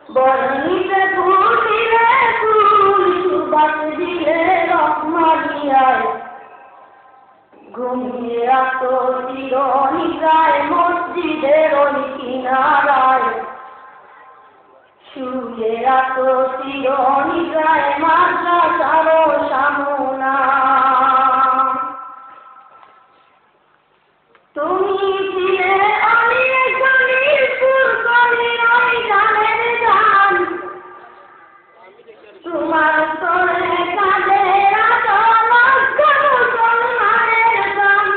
বর্ণিতে ফুটিলে ফুল সুবাস দিলে রহমানিয়ায় ঘুমিয়ে আসো চিরনিদ্রায় মসজিদের ওই কিনারায় শুয়ে আসো চিরনিদ্রায় মাদ্রাসার সামনায় তুমি ছিলে অলিয়ে গলির ফুলকলির ওই গানের গান তোমার তোরে কাঁদে রাজা লক্ষ মুসলমানের গান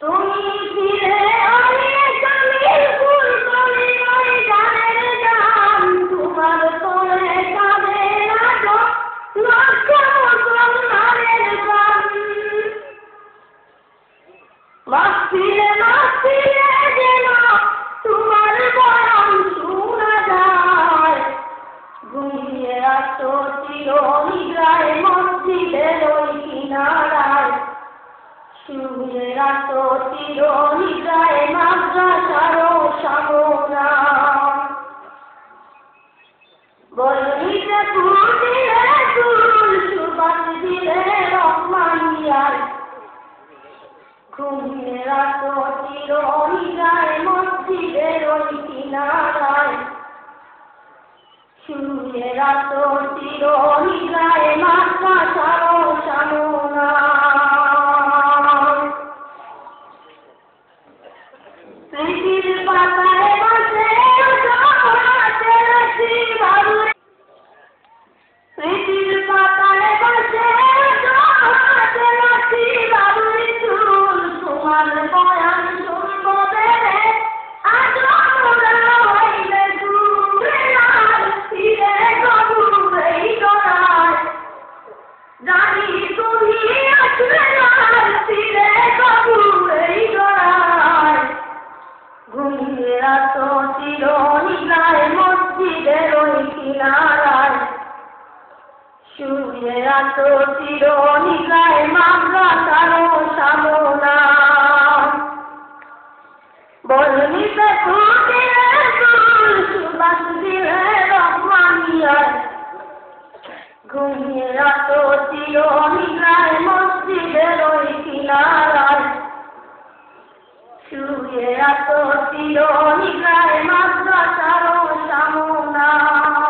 তুমি ছিলে অলিয়ে গলির ফুলকলির ওই গানের গান তোমার তোরে কাঁদে রাজা লক্ষ মুসলমানের গান মাহফিলে মাহফিলে যেন তোমার বয়ান শোনা যায় ঘুমিয়ে আসো চিরনিদ্রায় মসজিদের ওই কিনারায় শুয়ে আসো চিরনিদ্রায় মাদ্রাসার সামনায় বর্ণিতে ফুটিলে ফুল সুবাস দিলে রহমানিয়ায় ঘুমিয়ে আসো চিরনিদ্রায় মসজিদের ওই কিনারায় শুয়ে আসো চিরনিদ্রায় মাদ্রাসার সামনায় স্মৃতির পাতায় বসে হাতে রাখি বাবুরে স্মৃতির পাতায় বসে হাতে রাখি বাবুরে চুল তোমার বয়ান শুনবো বেড়ে আজ আমরা হইলে ঘুরে আর ফিরে গভুরে গড়ায় জানি তুমি আসবে আর ফিরে গভুরে গড়ায় ঘুমিয়ে আসো চিরনিদ্রায় মসজিদের ওই কিনারায় শুয়ে আসো চিরনিদ্রায় মাদ্রাসার সামনায় বর্ণিতে ফুটিলে ফুল সুবাস দিলে রহমানিয়ায় ঘুমিয়ে আসো চিরনিদ্রায় মসজিদের ওই কিনারায় শুয়ে আসো চিরনিদ্রায় মাদ্রাসার সামনায়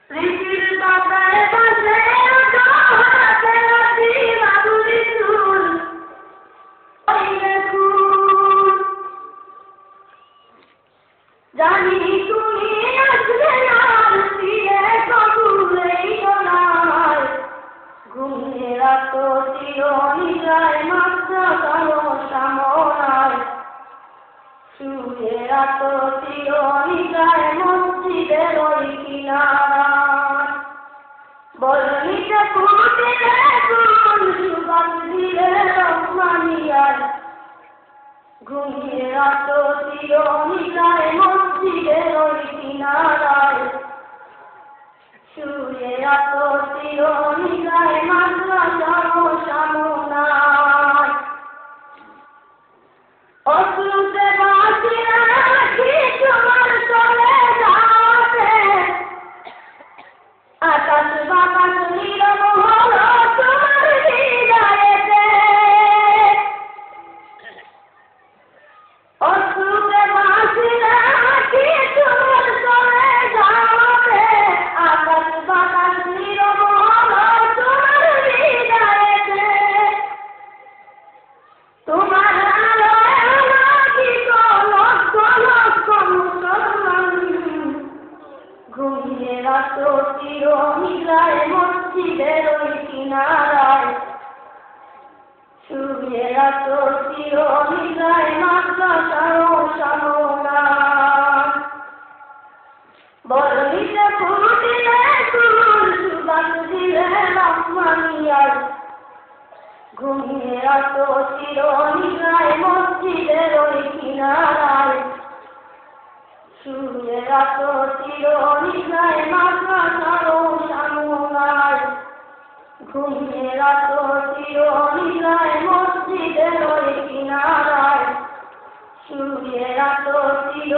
স্মৃতির পাতায় বসে হাতে রাখি বাবুরে চুল হইলে ফুল জানি তুমি আসবে আর ফিরে গভুরে গড়ায় ঘুমিয়ে আসো চিরনিদ্রায় মাদ্রাসার সামনায় শুয়ে আসো চিরনিদ্রায় মসজিদের ওই কিনারায় বর্ণিতে ফুটিলে ফুল সুবাস দিলে রহমানিয়ায় ঘুমিয়ে আসো চিরনিদ্রায় মসজিদের ওই কিনারায় শুয়ে আসো চিরনিদ্রায় মাদ্রাসার সামনায় অশ্রুতে বাঁচি রাখি তোমার চলে যাবে আকাশ বাতাস নীরব হলো তোমার হৃদয়েতে অশ্রুতে বাঁচি রাখি তোমার চলে যাবে আকাশ বাতাস নীরব হলো তোমার হৃদয়েতে তোমার আলোয় আলোকিত লক্ষ লক্ষ মুসলমান ঘুমিয়ে আসো চিরনিদ্রায় মসজিদের ওই কিনারায় শুয়ে আসো চিরনিদ্রায় মাদ্রাসার সামনায় বর্ণিতে ফুটিলে ফুল সুবাস দিলে রহমানিয়ায় ঘুমিয়ে আসো চিরনিদ্রায় মসজিদের ওই কিনারায় শুয়ে আসো চিরনিদ্রায় মাদ্রাসার সামনায় ঘুমিয়ে আসো চিরনিদ্রায় মসজিদের ওই শুয়ে রাতো চির